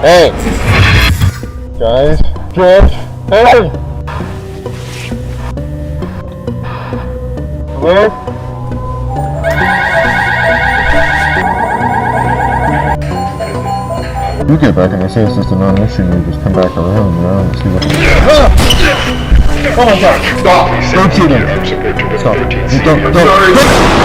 Hey! Guys! Hey! Hello? You get back and they say it's just a non-issue, you just come back around, you know, and see what... Oh my god! Stop! Don't shoot him! Stop. Don't.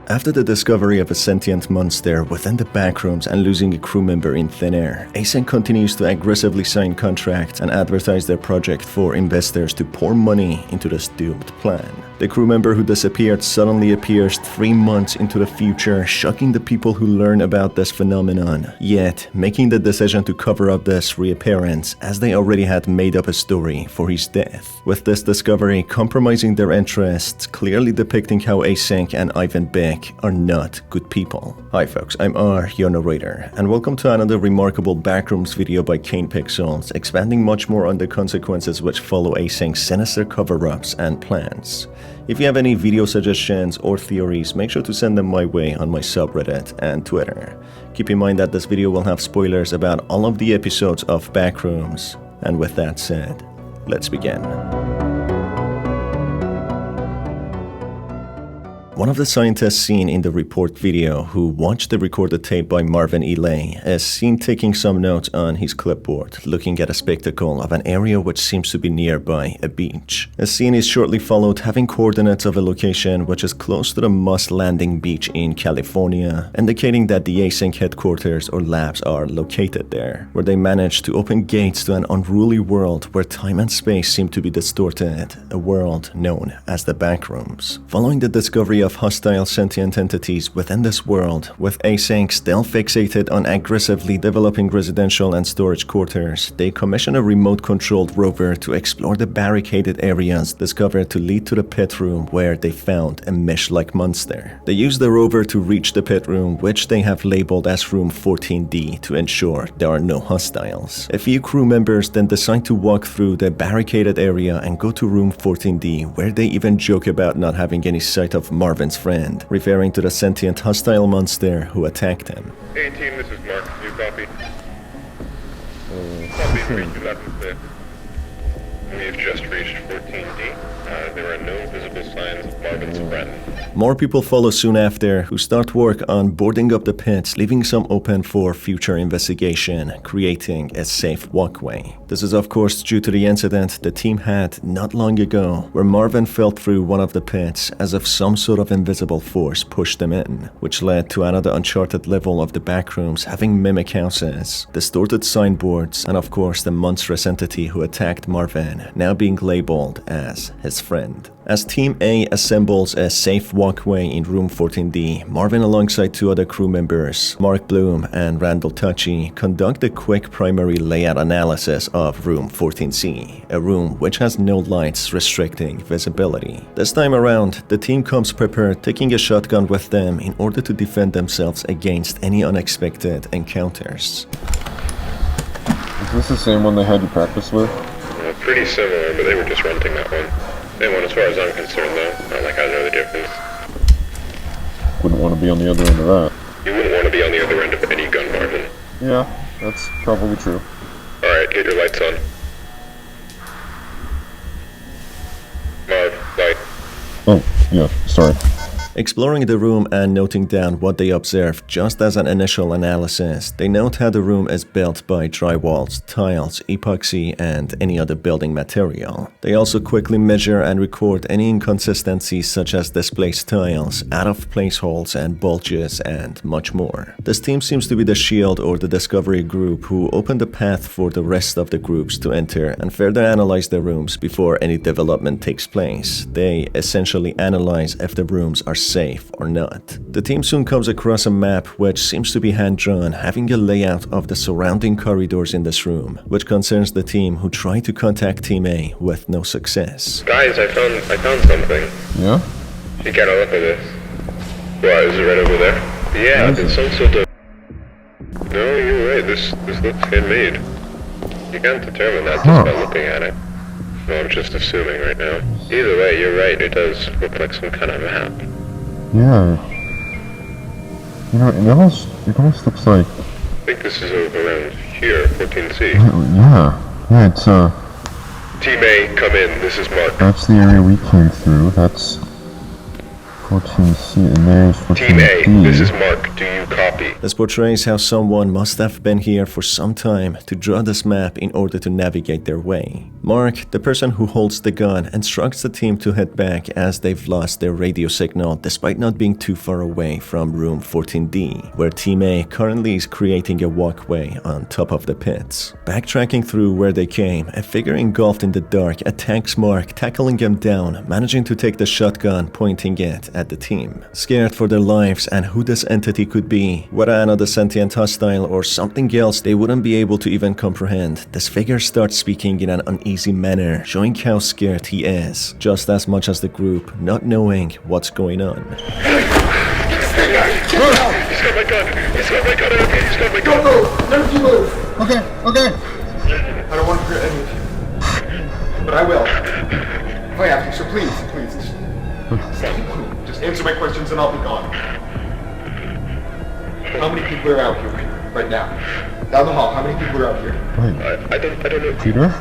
After the discovery of a sentient monster within the backrooms and losing a crew member in thin air, Async continues to aggressively sign contracts and advertise their project for investors to pour money into this doomed plan. The crew member who disappeared suddenly appears 3 months into the future, shocking the people who learn about this phenomenon, yet making the decision to cover up this reappearance as they already had made up a story for his death. With this discovery compromising their interests, clearly depicting how Async and Ivan Beck are not good people. Hi folks, I'm R, your narrator, and welcome to another remarkable Backrooms video by Kane expanding much more on the consequences which follow Async's sinister cover-ups and plans. If you have any video suggestions or theories, make sure to send them my way on my subreddit and Twitter. Keep in mind that this video will have spoilers about all of the episodes of Backrooms, and with that said, let's begin. One of the scientists seen in the report video who watched the recorded tape by Marvin Elay is seen taking some notes on his clipboard, looking at a spectacle of an area which seems to be nearby a beach. A scene is shortly followed having coordinates of a location which is close to the Moss Landing beach in California, indicating that the Async headquarters or labs are located there, where they managed to open gates to an unruly world where time and space seem to be distorted, a world known as the Backrooms. Following the discovery of hostile sentient entities within this world, with Async still fixated on aggressively developing residential and storage quarters, they commission a remote-controlled rover to explore the barricaded areas discovered to lead to the pit room where they found a mesh-like monster. They use the rover to reach the pit room, which they have labeled as room 14D to ensure there are no hostiles. A few crew members then decide to walk through the barricaded area and go to room 14D, where they even joke about not having any sight of Marvin's friend, referring to the sentient hostile monster who attacked him. Hey team, this is Mark. Do you copy? Copy 3215. We've just reached 14D. There are no visible signs of Marvin's friend. More people follow soon after, who start work on boarding up the pits, leaving some open for future investigation, creating a safe walkway. This is of course due to the incident the team had not long ago, where Marvin fell through one of the pits as if some sort of invisible force pushed him in, which led to another uncharted level of the backrooms having mimic houses, distorted signboards, and of course the monstrous entity who attacked Marvin now being labeled as his friend. As Team A assembles a safe walkway in room 14D, Marvin alongside 2 other crew members, Mark Bloom and Randall Tucci, conduct a quick primary layout analysis of room 14C, a room which has no lights restricting visibility. This time around, the team comes prepared, taking a shotgun with them in order to defend themselves against any unexpected encounters. Is this the same one they had you practice with? Pretty similar, but they were just renting that one. Same one as far as I'm concerned though, not like I know the difference. Wouldn't want to be on the other end of that. You wouldn't want to be on the other end of any gun, Marvin. Yeah, that's probably true. Alright, get your lights on. Marv, light. Oh, yeah, sorry. Exploring the room and noting down what they observed just as an initial analysis, they note how the room is built by drywalls, tiles, epoxy, and any other building material. They also quickly measure and record any inconsistencies such as displaced tiles, out-of-place holes and bulges, and much more. This team seems to be the SHIELD or the Discovery group who opened the path for the rest of the groups to enter and further analyze the rooms before any development takes place. They essentially analyze if the rooms are safe or not. The team soon comes across a map which seems to be hand-drawn, having a layout of the surrounding corridors in this room, which concerns the team who tried to contact Team A with no success. Guys, I found something. Yeah? You gotta look at this. What, is it right over there? Yeah, it's some sort of... No, you're right, this looks handmade. You can't determine that just by looking at it. No, I'm just assuming right now. Either way, you're right, it does look like some kind of map. Yeah. You know, it almost looks like, I think this is around here, 14C. yeah, it's, Team A, come in, this is Mark. that's the area we came through, that's 14C, and there's 14D. Team A, this is Mark, do you copy? This portrays how someone must have been here for some time to draw this map in order to navigate their way. Mark, the person who holds the gun, instructs the team to head back as they've lost their radio signal despite not being too far away from room 14D, where Team A currently is creating a walkway on top of the pits. Backtracking through where they came, a figure engulfed in the dark attacks Mark, tackling him down, managing to take the shotgun, pointing it at the team. Scared for their lives and who this entity could be, whether another sentient hostile or something else they wouldn't be able to even comprehend, this figure starts speaking in an uneasy manner, showing how scared he is, just as much as the group, not knowing what's going on. He's got my gun! He's got my gun! He's got my gun! Don't move! Never you move! Okay. I don't want to hurt any of you. But I will. If I have to, so please. Just answer my questions and I'll be gone. How many people are out here right now? Down the hall, how many people are out here? I don't know. Peter?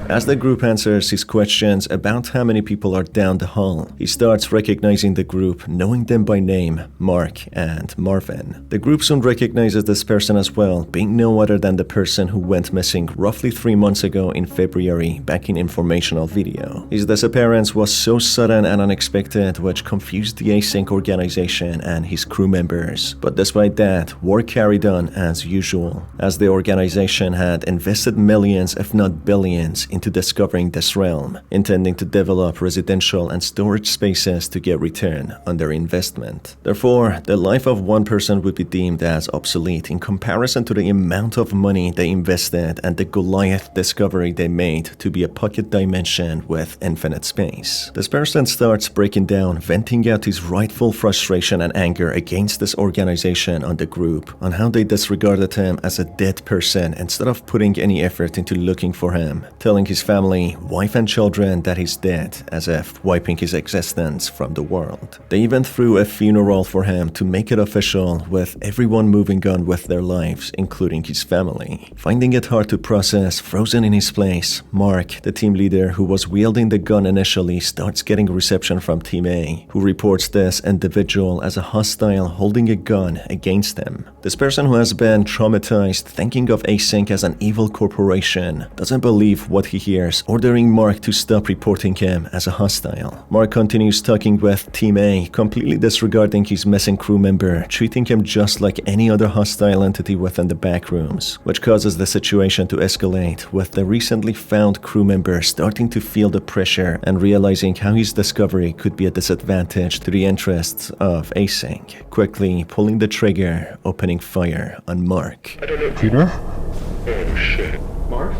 As the group answers his questions about how many people are down the hall, he starts recognizing the group, knowing them by name, Mark and Marvin. The group soon recognizes this person as well, being no other than the person who went missing roughly 3 months ago in February back in informational video. His disappearance was so sudden and unexpected, which confused the Async organization and his crew members. But despite that, work carried on as usual, as the organization had invested millions if not billions into discovering this realm, intending to develop residential and storage spaces to get return on their investment. Therefore, the life of one person would be deemed as obsolete in comparison to the amount of money they invested and the Goliath discovery they made to be a pocket dimension with infinite space. This person starts breaking down, venting out his rightful frustration and anger against this organization on the group, on how they disregarded him as a dead person instead of putting any effort into looking for him, telling his family, wife and children that he's dead, as if wiping his existence from the world. They even threw a funeral for him to make it official, with everyone moving on with their lives, including his family. Finding it hard to process, frozen in his place, Mark, the team leader who was wielding the gun initially, starts getting reception from Team A, who reports this individual as a hostile holding a gun against him. This person, who has been traumatized, thinking of Async as an evil corporation, doesn't believe what he hears, ordering Mark to stop reporting him as a hostile. Mark continues talking with Team A, completely disregarding his missing crew member, treating him just like any other hostile entity within the Backrooms, which causes the situation to escalate, with the recently found crew member starting to feel the pressure and realizing how his discovery could be a disadvantage to the interests of Async, quickly pulling the trigger, opening fire on Mark. I don't know. Peter? Oh shit. Marv?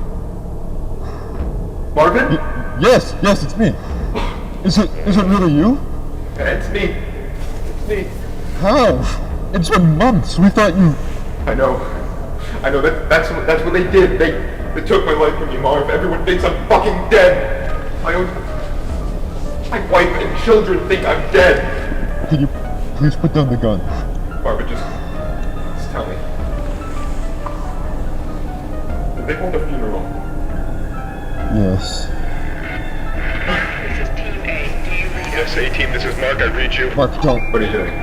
Marvin? Yes, it's me. Is it really you? It's me. It's me. How? It's been months. We thought you... I know. That's what they did. They took my life from me, Marv. Everyone thinks I'm fucking dead. My wife and children think I'm dead. Can you please put down the gun? Marvin, just tell me. Did they hold a funeral? Yes. This is Team A. Do you read Yes, A-Team, this is Mark, I read you. Mark, don't. What are you doing?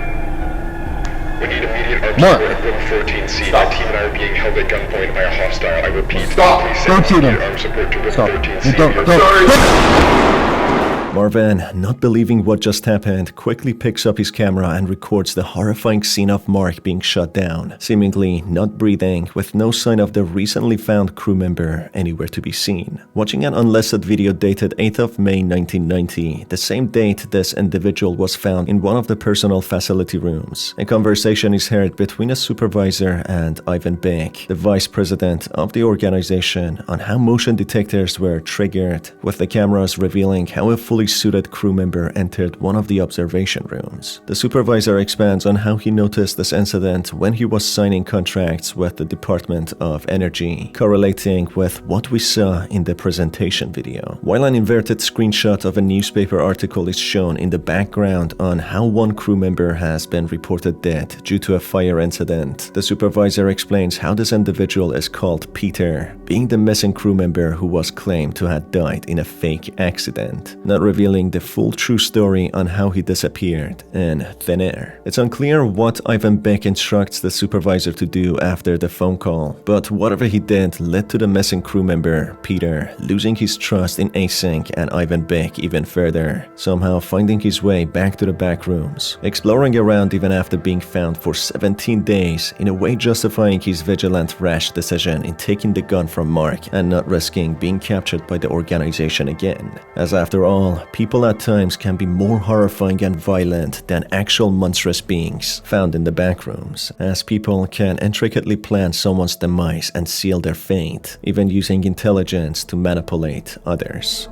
We need immediate armed Mark. support at room 14C. Stop. My team and I are being held at gunpoint by a hostile. I repeat, Stop. please Don't send shoot him. immediate armed support to room Stop. 13C. Don't. Sorry. Marvin, not believing what just happened, quickly picks up his camera and records the horrifying scene of Mark being shot down, seemingly not breathing, with no sign of the recently found crew member anywhere to be seen. Watching an unlisted video dated 8th of May 1990, the same date this individual was found in one of the personal facility rooms, a conversation is heard between a supervisor and Ivan Beck, the vice president of the organization, on how motion detectors were triggered, with the cameras revealing how a fully fully suited crew member entered one of the observation rooms. The supervisor expands on how he noticed this incident when he was signing contracts with the Department of Energy, correlating with what we saw in the presentation video. While an inverted screenshot of a newspaper article is shown in the background on how one crew member has been reported dead due to a fire incident, the supervisor explains how this individual is called Peter, being the missing crew member who was claimed to have died in a fake accident, not revealing the full true story on how he disappeared in thin air. It's unclear what Ivan Beck instructs the supervisor to do after the phone call, but whatever he did led to the missing crew member, Peter, losing his trust in Async and Ivan Beck even further, somehow finding his way back to the back rooms, exploring around even after being found for 17 days, in a way justifying his vigilant rash decision in taking the gun from Mark and not risking being captured by the organization again. As after all, people at times can be more horrifying and violent than actual monstrous beings found in the back rooms, as people can intricately plan someone's demise and seal their fate, even using intelligence to manipulate others.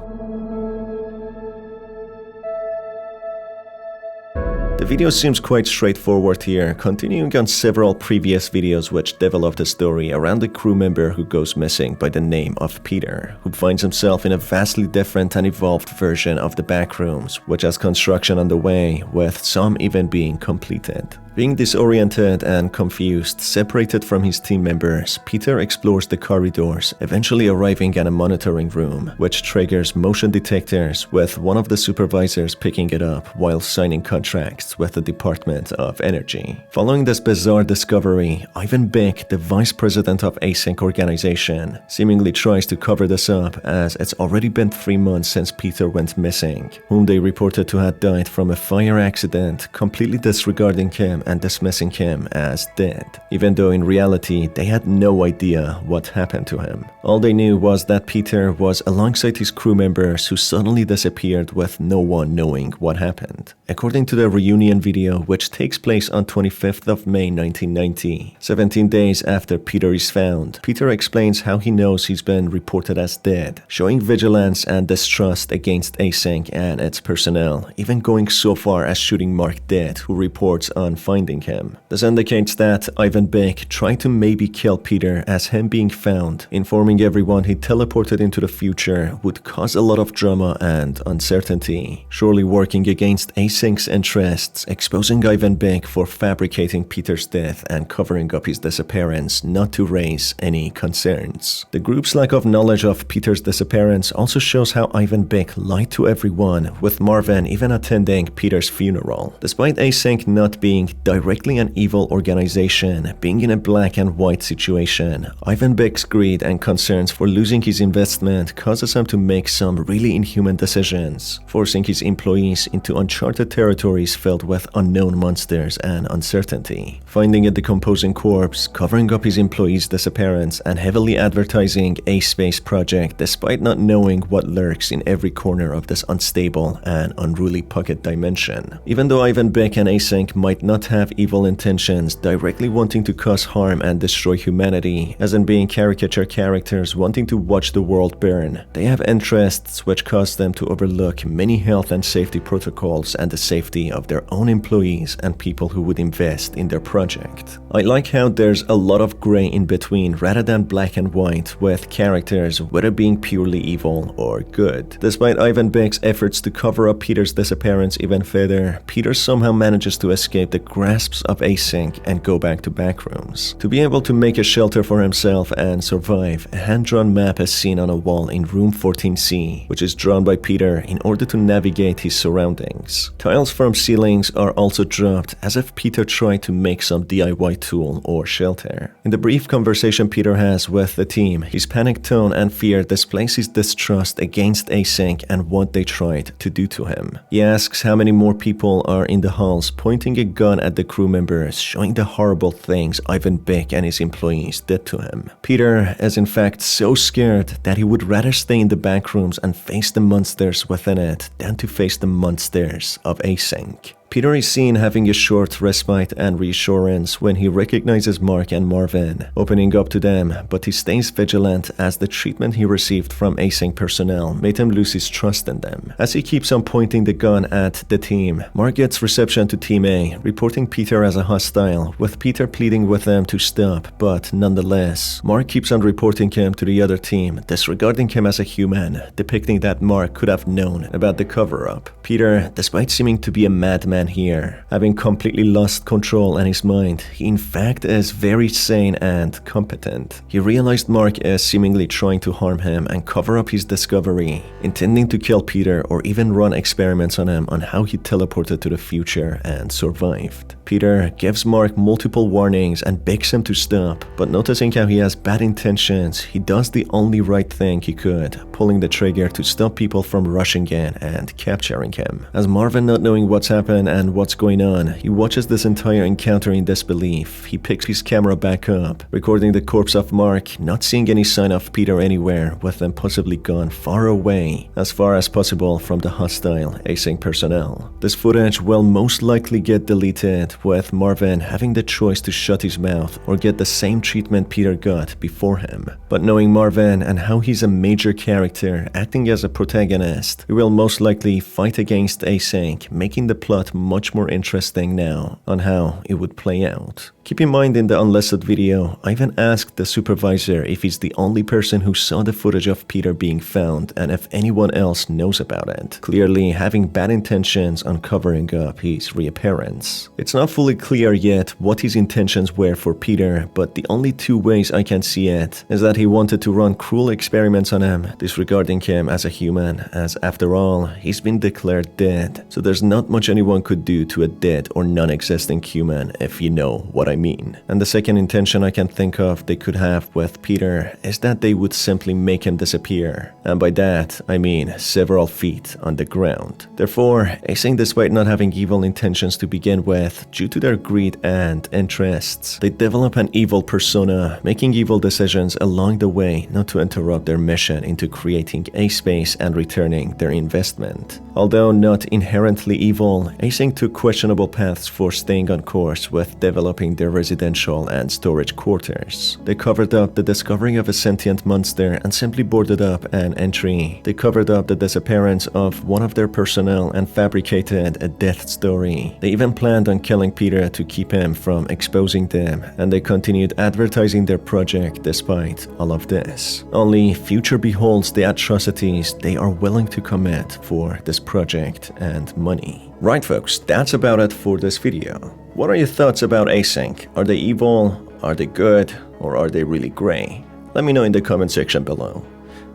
The video seems quite straightforward here, continuing on several previous videos which developed a story around a crew member who goes missing by the name of Peter, who finds himself in a vastly different and evolved version of the Backrooms, which has construction on the way, with some even being completed. Being disoriented and confused, separated from his team members, Peter explores the corridors, eventually arriving at a monitoring room, which triggers motion detectors, with one of the supervisors picking it up while signing contracts with the Department of Energy. Following this bizarre discovery, Ivan Beck, the vice president of Async organization, seemingly tries to cover this up, as it's already been 3 months since Peter went missing, whom they reported to have died from a fire accident, completely disregarding him and dismissing him as dead, even though in reality they had no idea what happened to him. All they knew was that Peter was alongside his crew members who suddenly disappeared with no one knowing what happened. According to the reunion video, which takes place on 25th of May 1990, 17 days after Peter is found, Peter explains how he knows he's been reported as dead, showing vigilance and distrust against Async and its personnel, even going so far as shooting Mark dead, who reports on finding him. This indicates that Ivan Beck tried to maybe kill Peter, as him being found, informing everyone he teleported into the future, would cause a lot of drama and uncertainty, surely working against Async's interests, exposing Ivan Beck for fabricating Peter's death and covering up his disappearance not to raise any concerns. The group's lack of knowledge of Peter's disappearance also shows how Ivan Beck lied to everyone, with Marvin even attending Peter's funeral. Despite Async not being directly an evil organization, being in a black and white situation, Ivan Beck's greed and concerns for losing his investment causes him to make some really inhuman decisions, forcing his employees into uncharted territories filled with unknown monsters and uncertainty, finding a decomposing corpse, covering up his employees' disappearance, and heavily advertising a space project despite not knowing what lurks in every corner of this unstable and unruly pocket dimension. Even though Ivan Beck and Async might not have evil intentions, directly wanting to cause harm and destroy humanity, as in being caricature characters wanting to watch the world burn, they have interests which cause them to overlook many health and safety protocols and the safety of their own employees and people who would invest in their project. I like how there's a lot of gray in between rather than black and white, with characters whether being purely evil or good. Despite Ivan Beck's efforts to cover up Peter's disappearance even further, Peter somehow manages to escape the grasps of Async and go back to Backrooms. To be able to make a shelter for himself and survive, a hand-drawn map is seen on a wall in room 14C, which is drawn by Peter in order to navigate his surroundings. Tiles from ceilings are also dropped, as if Peter tried to make some DIY tool or shelter. In the brief conversation Peter has with the team, his panicked tone and fear displays his distrust against Async and what they tried to do to him. He asks how many more people are in the halls, pointing a gun at the crew members, showing the horrible things Ivan Beck and his employees did to him. Peter is in fact so scared that he would rather stay in the back rooms and face the monsters within it than to face the monsters of Async. Peter is seen having a short respite and reassurance when he recognizes Mark and Marvin, opening up to them, but he stays vigilant as the treatment he received from Async personnel made him lose his trust in them. As he keeps on pointing the gun at the team, Mark gets reception to Team A, reporting Peter as a hostile, with Peter pleading with them to stop, but nonetheless, Mark keeps on reporting him to the other team, disregarding him as a human, depicting that Mark could have known about the cover-up. Peter, despite seeming to be a madman here, having completely lost control in his mind, he in fact is very sane and competent. He realized Mark is seemingly trying to harm him and cover up his discovery, intending to kill Peter or even run experiments on him on how he teleported to the future and survived. Peter gives Mark multiple warnings and begs him to stop, but noticing how he has bad intentions, he does the only right thing he could, pulling the trigger to stop people from rushing in and capturing him. As Marvin, not knowing what's happened and what's going on, he watches this entire encounter in disbelief. He picks his camera back up, recording the corpse of Mark, not seeing any sign of Peter anywhere, with them possibly gone far away, as far as possible from the hostile Async personnel. This footage will most likely get deleted, with Marvin having the choice to shut his mouth or get the same treatment Peter got before him. But knowing Marvin and how he's a major character acting as a protagonist, he will most likely fight against Async, making the plot much more interesting now on how it would play out. Keep in mind, in the unlisted video, I even asked the supervisor if he's the only person who saw the footage of Peter being found and if anyone else knows about it, clearly having bad intentions on covering up his reappearance. It's not fully clear yet what his intentions were for Peter, but the only two ways I can see it is that he wanted to run cruel experiments on him, disregarding him as a human, as after all, he's been declared dead, so there's not much anyone could do to a dead or non-existing human, if you know what I mean. And the second intention I can think of they could have with Peter is that they would simply make him disappear, and by that I mean several feet on the ground. Therefore, Async, despite not having evil intentions to begin with, due to their greed and interests, they develop an evil persona, making evil decisions along the way not to interrupt their mission into creating a space and returning their investment. Although not inherently evil, Async took questionable paths for staying on course with developing their residential and storage quarters. They covered up the discovery of a sentient monster and simply boarded up an entry. They covered up the disappearance of one of their personnel and fabricated a death story. They even planned on killing Peter to keep him from exposing them, and they continued advertising their project despite all of this. Only future beholds the atrocities they are willing to commit for this project and money. Right folks, that's about it for this video. What are your thoughts about Async? Are they evil? Are they good? Or are they really grey? Let me know in the comment section below.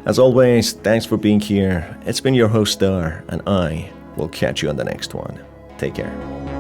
As always, thanks for being here. It's been your host Star, and I will catch you on the next one. Take care.